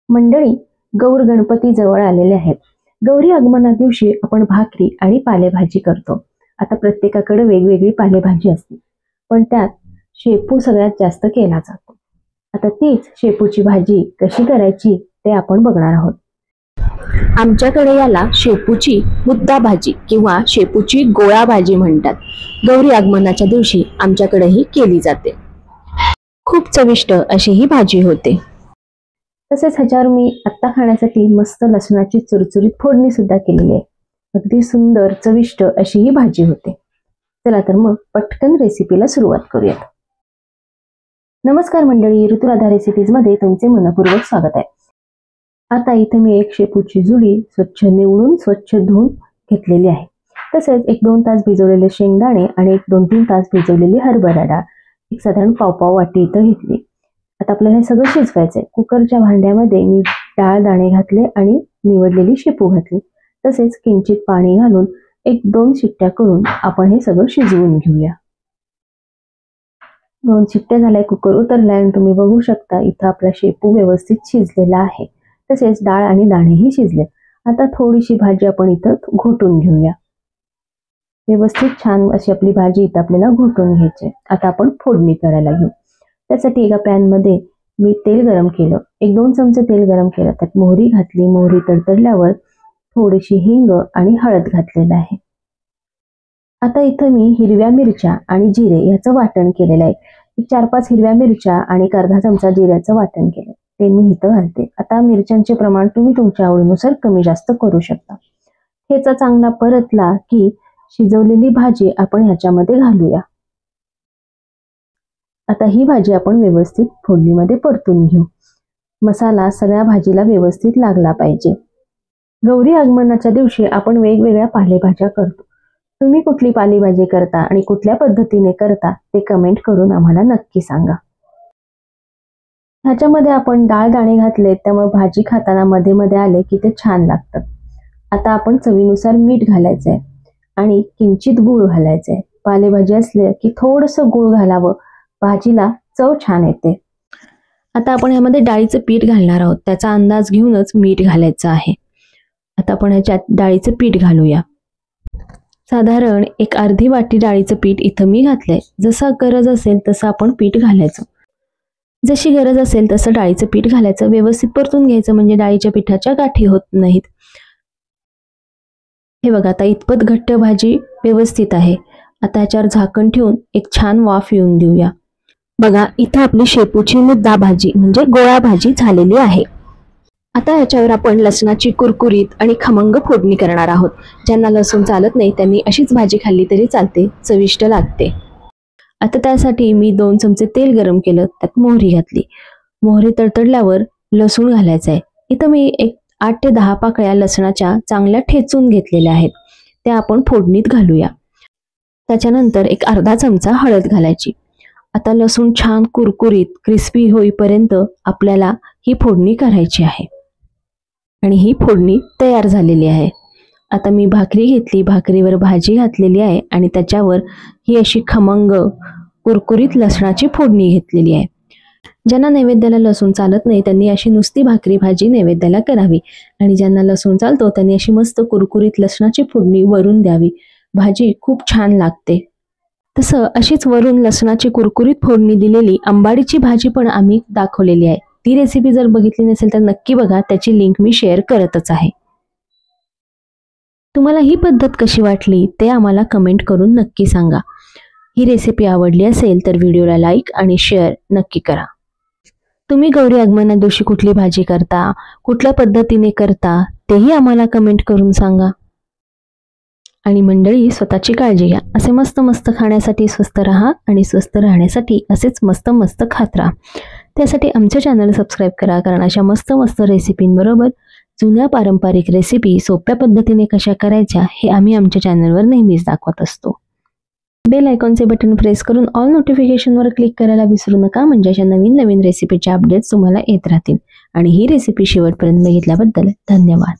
मंडळी, गौर गणपती जवळ आलेले आहेत। गौरी आगमना दिवशी आपण भाकरी आणि पालेभाजी करतो। आता प्रत्येकाकडे वेगवेगळी पालेभाजी असते, पण त्यात शेपू सगळ्यात जास्त केला जातो। आता तीच शेपूची भाजी कशी करायची ते आपण बघणार आहोत। आमच्याकडे याला शेपूची मुद्दा भाजी किंवा शेपूची गोळा भाजी म्हणतात। गौरी आगमनाच्या दिवशी आमच्याकडे ही केली जाते। खूप चविष्ट अशी ही भाजी होते। तसेच ह्याच्यावर मी आत्ता खाण्यासाठी मस्त लसणाची चुरचुरीत फोडणी सुद्धा केलेली आहे। अगदी सुंदर चविष्ट अशी ही भाजी होते। चला तर मग पटकन रेसिपीला सुरुवात करूया। नमस्कार मंडळी, ऋतुराधा रेसिपीज मध्ये तुमचे मनपूर्वक स्वागत आहे। आता इथे मी एक शेपूची जुडी स्वच्छ निवडून स्वच्छ धुवून घेतलेली आहे। तसेच 1-2 तास भिजवलेले शेंगदाणे आणि 1-2-3 तास भिजवलेली हरभरा डाळ एक साधारण पाव वाटी इथं घेतली। आता आपल्याला हे सगळं शिजवायचंय। कुकरच्या भांड्यामध्ये मी डाळ दाणे घातले आणि निवडलेली शेपू घातली। तसेच किंचित पाणी घालून 1-2 शिट्ट्या करून आपण हे सगळं शिजवून घेऊया। 2 शिट्ट्या झाल्या, कुकर उतरलाय आणि तुम्ही बघू शकता इथं आपला शेपू व्यवस्थित शिजलेला आहे। तसेच डाळ आणि दाणेही शिजले। आता थोडीशी भाजी आपण इथं घोटून घेऊया। व्यवस्थित छान अशी आपली भाजी इथं आपल्याला घोटून घ्यायची। आता आपण फोडणी करायला घेऊ। त्यासाठी एका पॅन मध्ये मी तेल गरम केलं। 1-2 चमचे तेल गरम केलं, त्यात मोहरी घातली। मोहरी तडतडल्यावर थोडीशी हिंग आणि हळद घातलेलं आहे। आता इथं मी हिरव्या मिरच्या आणि जिरे याचं वाटण केलेलं आहे। 4-5 हिरव्या मिरच्या आणि अर्धा चमचा जिऱ्याचं वाटण केलं, ते मी इथं घालते। आता मिरच्यांचे प्रमाण तुम्ही तुमच्या आवडीनुसार कमी जास्त करू शकता। ठेचा चांगला परतला की शिजवलेली भाजी आपण ह्याच्यामध्ये घालूया। आता ही भाजी आपण व्यवस्थित फोडणीमध्ये परतून घेऊ। मसाला सगळ्या भाजीला व्यवस्थित लागला पाहिजे। गौरी आगमनाच्या दिवशी आपण वेगवेगळ्या पालेभाज्या करतो। तुम्ही कुठली पालेभाजी करता आणि कुठल्या पद्धतीने करता ते कमेंट करून आम्हाला नक्की सांगा। ह्याच्यामध्ये आपण डाळ दाणे घातले, त्यामुळे भाजी खाताना मध्ये मध्ये आले की ते छान लागतं। आता आपण चवीनुसार मीठ घालायचंय आणि किंचित गूळ घालायचंय। पालेभाजी असले की थोडंसं गूळ घालावं, भाजीला चव छान येते। आता आपण ह्यामध्ये डाळीचं पीठ घालणार आहोत, त्याचा अंदाज घेऊनच मीठ घालायचं आहे। आता आपण ह्याच्यात डाळीचं पीठ घालूया। साधारण एक अर्धी वाटी डाळीचं पीठ इथं मी घातलंय। जसं गरज असेल तसं आपण पीठ घालायचं। जशी गरज असेल तसं डाळीचं पीठ घालायचं। व्यवस्थित परतून घ्यायचं म्हणजे डाळीच्या पिठाच्या गाठी होत नाहीत। हे बघा, आता इतपत घट्ट भाजी व्यवस्थित आहे। आता ह्याच्यावर झाकण ठेवून एक छान वाफ येऊन देऊया। बघा, इथं आपली शेपूची मुद्दा भाजी म्हणजे गोळा भाजी झालेली आहे। आता ह्याच्यावर आपण लसणाची कुरकुरीत आणि खमंग फोडणी करणार आहोत। ज्यांना लसूण चालत नाही त्यांनी अशीच भाजी खाल्ली तरी चालते, चविष्ट लागते। आता त्यासाठी मी 2 चमचे तेल गरम केलं, त्यात मोहरी घातली। मोहरी तडतडल्यावर लसूण घालायचं आहे। इथं मी 8 ते 10 पाकळ्या लसणाच्या चांगल्या ठेचून घेतलेल्या आहेत, त्या आपण फोडणीत घालूया। त्याच्यानंतर एक अर्धा चमचा हळद घालायची। आता लसूण छान कुरकुरीत क्रिस्पी होईपर्यंत आपल्याला ही फोडणी करायची आहे आणि ही फोडणी तयार झालेली आहे। आता मी भाकरी घेतली, भाकरीवर भाजी घातलेली आहे आणि त्याच्यावर ही अशी खमंग कुरकुरीत लसणाची फोडणी घेतलेली आहे। ज्यांना नैवेद्याला लसूण चालत नाही त्यांनी अशी नुसती भाकरी भाजी नैवेद्याला करावी आणि ज्यांना लसूण चालतो त्यांनी अशी मस्त कुरकुरीत लसणाची फोडणी वरून द्यावी। भाजी खूप छान लागते। तसं अशीच वरून लसणाची कुरकुरीत फोडणी दिलेली आंबाडीची भाजी पण आम्ही दाखवलेली आहे। ती रेसिपी जर बघितली नसेल तर नक्की बघा, त्याची लिंक मी शेअर करतच आहे। तुम्हाला ही पद्धत कशी वाटली ते आम्हाला कमेंट करून नक्की सांगा। ही रेसिपी आवडली असेल तर व्हिडिओला लाईक आणि शेअर नक्की करा। तुम्ही गौरी आगमना दिवशी कुठली भाजी करता, कुठल्या पद्धतीने करता तेही आम्हाला कमेंट करून सांगा। आणि मंडळी, स्वतःची काळजी घ्या। असे मस्त मस्त खाण्यासाठी स्वस्त राहा आणि स्वस्त राहण्यासाठी असेच मस्त मस्त खात राहा। त्यासाठी आमच्या चॅनल सबस्क्राईब करा, कारण अशा मस्त मस्त रेसिपींबरोबर जुन्या पारंपरिक रेसिपी सोप्या पद्धतीने कशा करायच्या हे आम्ही आमच्या चॅनलवर नेहमीच दाखवत असतो। बेल आयकॉनचे बटन प्रेस करून ऑल नोटिफिकेशनवर क्लिक करायला विसरू नका, म्हणजे अशा नवीन नवीन रेसिपीचे अपडेट्स तुम्हाला येत राहतील। आणि ही रेसिपी शेवटपर्यंत बघितल्याबद्दल धन्यवाद।